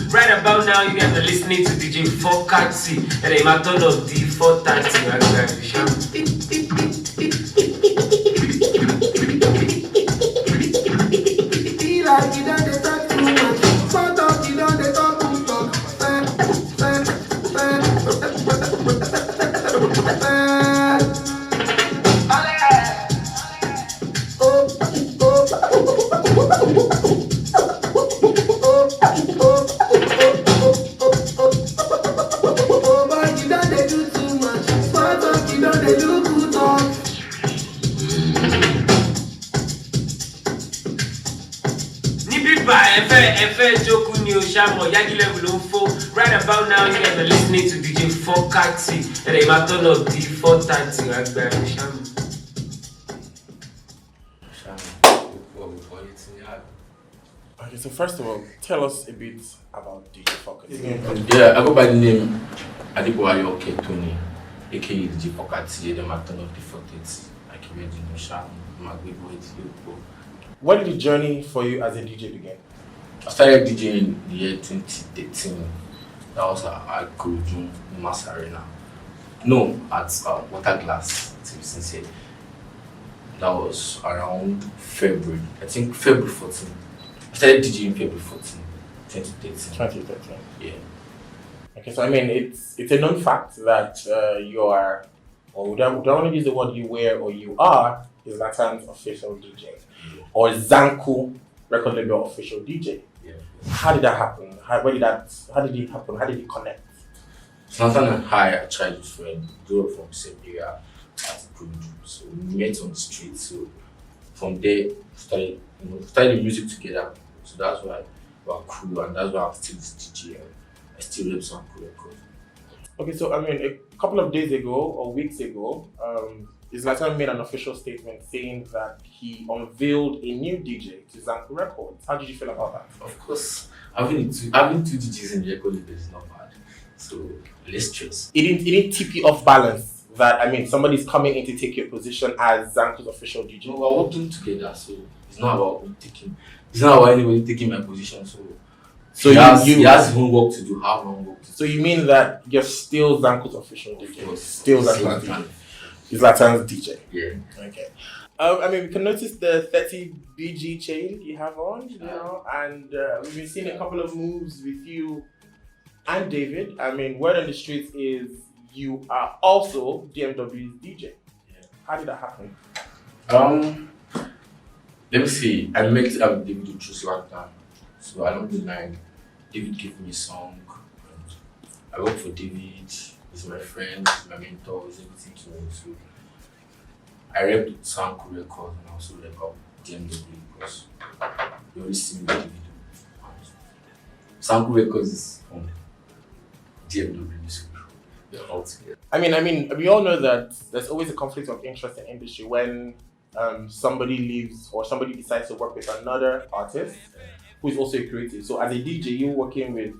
Right about now, you guys are listening to Dj4kerty, and a marathon of D430. Right about now, you guys are listening to Dj4kerty, and a marathon of D430. Okay, so first of all, tell us a bit about Dj4kerty. Yeah, I go by the name Dj4kerty, Tony, aka Dj4kerty, the marathon of D430. I can read the Sham, When did the journey for you as a DJ begin? I started DJing in the year 2013. That was at Kurujun Mass Arena. No, at Waterglass, to be sincere. That was around February. I think February 14. I started DJing February 14, 2013. 2013. Yeah. Okay, so I mean, it's a known fact that you are, or we don't want to use the word you were or you are, is Zlatan's official DJ. Yeah. Or Zanku record label official DJ. Yeah. How did that happen? How did it happen? How did you connect? Zlatan and I are childhood friends, grew up from the same area as Kurujun. So we met on the street. So from there, started the music together. So that's why we're cool, and that's why I'm still this DJ. And I still rep Zanku record. Okay, so I mean, a couple of days ago or weeks ago, Zlatan made an official statement saying that he unveiled a new DJ to Zanku Records. How did you feel about that? Of course, having two DJs in the record label is not bad. So let's stress. It didn't tip you off balance that, I mean, somebody's coming in to take your position as Zanku's official DJ. No, we're working together, so it's not about anybody taking my position. So he has his own work to do, have own work to do. So you mean that you're still Zanku's official DJ? Of course. Still Zanku's DJ. Zlatan's DJ. Yeah. Okay. I mean, we can notice the 30 BG chain you have on, you know, and we've been seeing a couple of moves with you and David. I mean, word on the streets is you are also DMW's DJ. Yeah. How did that happen? Let me see. I met Davido through Zlatan. So along the line, David gave me a song. And I work for David. He's my friend, he's my mentor, he's everything to me. So I rep Zanku record and also rep DMW because you always see me with Davido. Zanku records is from DMW, so they're all together. I mean, we all know that there's always a conflict of interest in industry when somebody leaves or somebody decides to work with another artist who is also a creative. So as a DJ, you're working with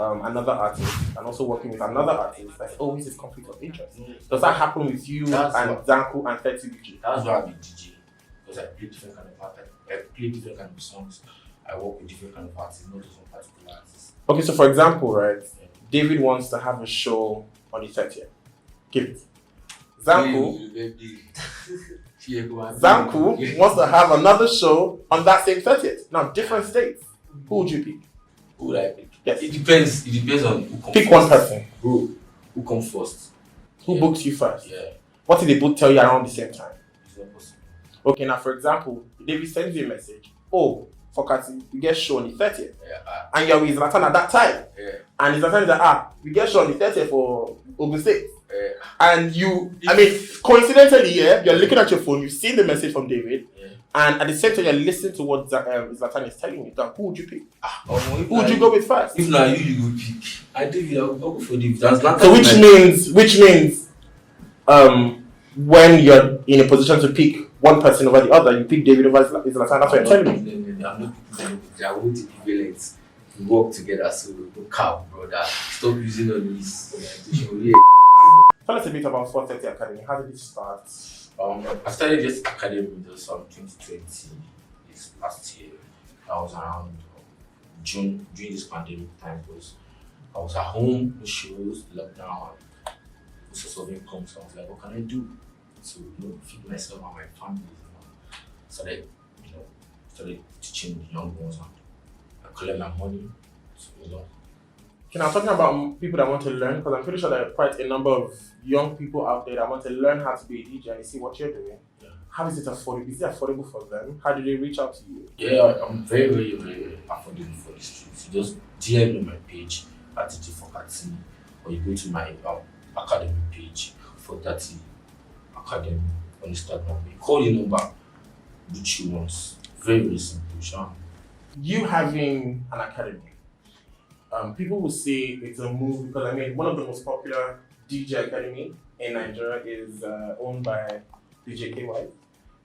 another artist and also working with another artist. There's always this conflict of interest. Does that happen with you Zanku and 30 BG? That's why I'm a DJ, because I play different kind of artists. I play different kind of songs. I work with different kind of artists, not just one particular artist. Okay, so for example, right, David wants to have a show on the 30th. Give it. Zanku wants to have another show on that same 30th. Now, different states. Who would you pick? Who would I pick? Yes. It depends on who comes Pick first. one person. Bro, who comes first? Who books you first? Yeah. What if they both tell you around the same time? It's not possible. Okay, now for example, David sends you a message. Oh, 4kerty, we get show on the 30th. Yeah. And you're with Zlatan at that time. Yeah. And Zlatan is like, we get show on the 30th for Ogun State. Yeah. And you, I mean, coincidentally, yeah, you're looking at your phone, you've seen the message from David, Yeah. And at the same time, you're listening to what Zlatan is telling you. Then who would you pick? Who Who would you go with first? If not you go pick. I David, I'll go for David. That's not So which means when you're in a position to pick one person over the other, you pick David over Zlatan. That's what you're telling me. I'm not picking them. They are all the equivalents. We work together, so no cow, brother. Stop using all this. Tell us a bit about 430 Academy. How did it start? I started this academy in 2020. This last year. I was around June during this pandemic time because I was at home, no shows, lockdown, no source of income. So I was like, what can I do to feed myself and my family? Started teaching the young ones and I collect my money. So, I'm talking about people that want to learn, because I'm pretty sure there are quite a number of young people out there that want to learn how to be a DJ and see what you're doing. Yeah. How is it affordable? Is it affordable for them? How do they reach out to you? Yeah, I'm very, very, very affordable for the streets. You just DM me my page at Dj4kerty, or you go to my academy page, 430 Academy on Instagram. You call your number, which you want. Very, very simple, Sean. You having an academy, people will say it's a move because one of the most popular DJ academy in Nigeria is owned by Dj4kerty.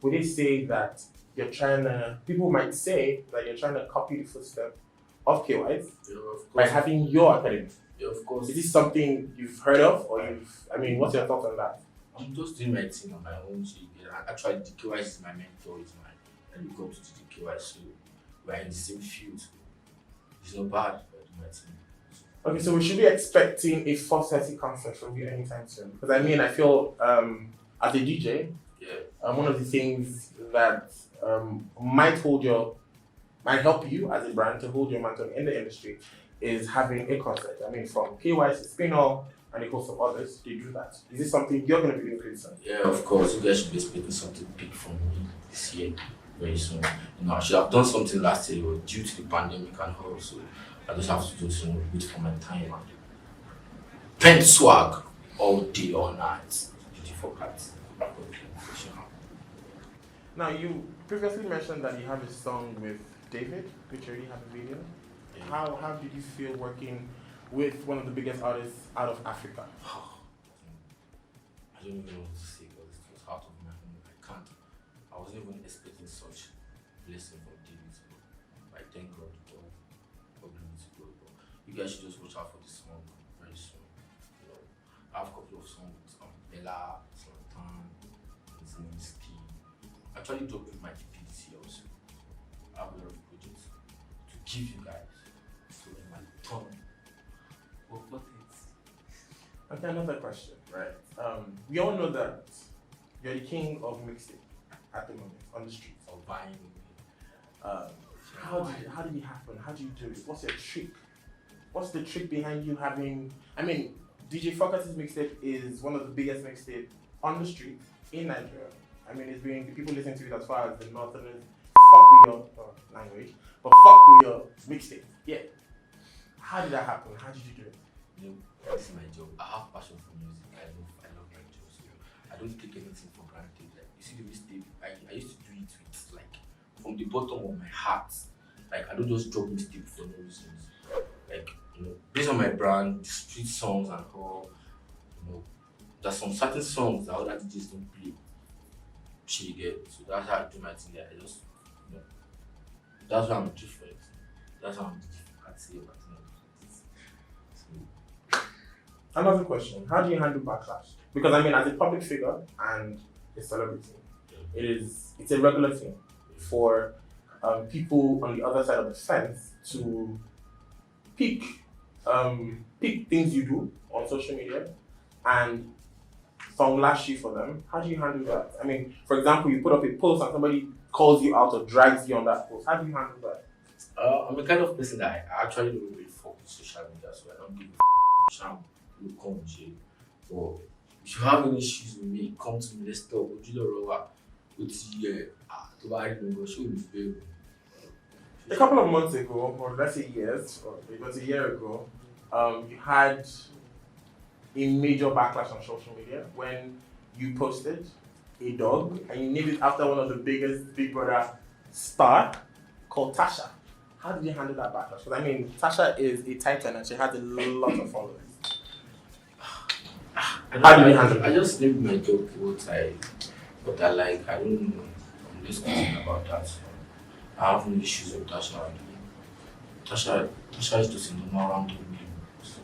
Would they say that you're trying to? People might say that you're trying to copy the footsteps of KY's Yeah, of course. by having your academy. Yeah, of course. Is this something you've heard of, or what's your thoughts on that? I'm just doing my thing on my own. So actually, DKY is my mentor. I look up to DKY, so we're in the same field. So it's not bad. My thing. Okay, so we should be expecting a 430 concert from you anytime soon. Because I feel as a DJ, one of the things that might help you as a brand to hold your mantle in the industry is having a concert. From KY to Spinall and a host of others, they do that. Is this something you're going to be doing pretty soon? Yeah, of course. You guys should be expecting something big from me this year, very soon. I should have done something last year, but due to the pandemic and all, so I just have to just wait for my time and pen swag all day, all night. Dj4kerty. Now, you previously mentioned that you have a song with David, which you already have a video. Yeah. How did you feel working with one of the biggest artists out of Africa? I don't even know what to say because it was out of my home. I wasn't even expecting such blessing from David. So I thank God for glory to God. You guys should just watch out for this song very soon. I have a couple of songs with Bella, Zlatan, Zanku. Actually dropped with my EP this year also. I have a lot of projects to give you guys. So in my turn, what is? Okay, another question, right? We all know that you're the king of mixtape at the moment on the streets. Of buying. How did it happen? How do you do it? What's your trick? What's the trick behind you having? Dj4kerty's mixtape is one of the biggest mixtape on the street in Nigeria. It's being people listen to it as far as the Northerners. Fuck with your language, but fuck with your mixtape. Yeah. How did that happen? How did you do it? This is my job. I have passion for music. I love my job. So I don't take anything for granted. Like you see the mistake, I used to do it with from the bottom of my heart. I don't just drop mistake for no reasons. Based on my brand, the street songs and all, there's some certain songs that other DJs don't play. So that's how I do my thing. I just that's why I'm different. That's how I'm Dj4kerty about it. Another question: how do you handle backlash? Because as a public figure and a celebrity, it's a regular thing for people on the other side of the fence to pick things you do on social media and lash you for them. How do you handle that? For example, you put up a post and somebody calls you out or drags you on that post. How do you handle that? I'm the kind of person that I actually don't really fuck with social media, so I don't give a sham. You come jail. But if you have any issues with me, come to me. Let's talk. A couple of months ago, or let's say years, or it was a year ago, you had a major backlash on social media when you posted a dog and you named it after one of the biggest Big Brother star called Tasha. How did you handle that backlash? Because I mean, Tasha is a titan and she has a lot of followers. How did you handle it? I just named my dog what I like. I don't know. I'm just thinking about that. I have no issues with Tasha. Tasha is just a normal random name. So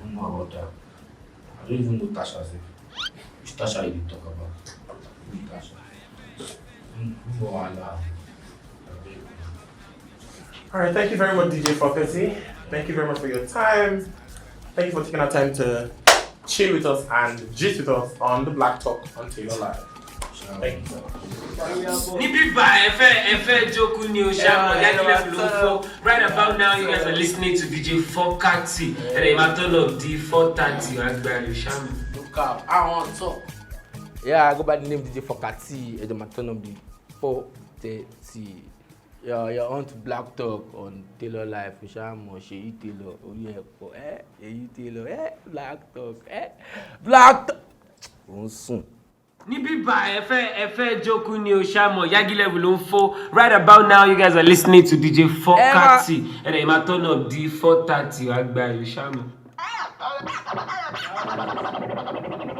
I don't know about that. I don't even know Tasha. Which Tasha you talk about? Which Tasha? Alright, thank you very much, DJ4kerty. Thank you very much for your time. Thank you for taking our time to chill with us and gist with us on the Black Talk on Taylor Live. Thank you so much. Right about now, you guys are listening to Dj4kerty. And I'm at of D430. Look up, I want to talk. Yeah, I go by the name Dj4kerty at the Maton of D430. Yeah, you're on to Black Talk on Taylor Live. Shamo, Sheyi Taylor, Oyepo, Sheyi Taylor, Black Talk, Black Talk. Soon. Right about now, you guys are listening to Dj4kerty. And I'm at of D430.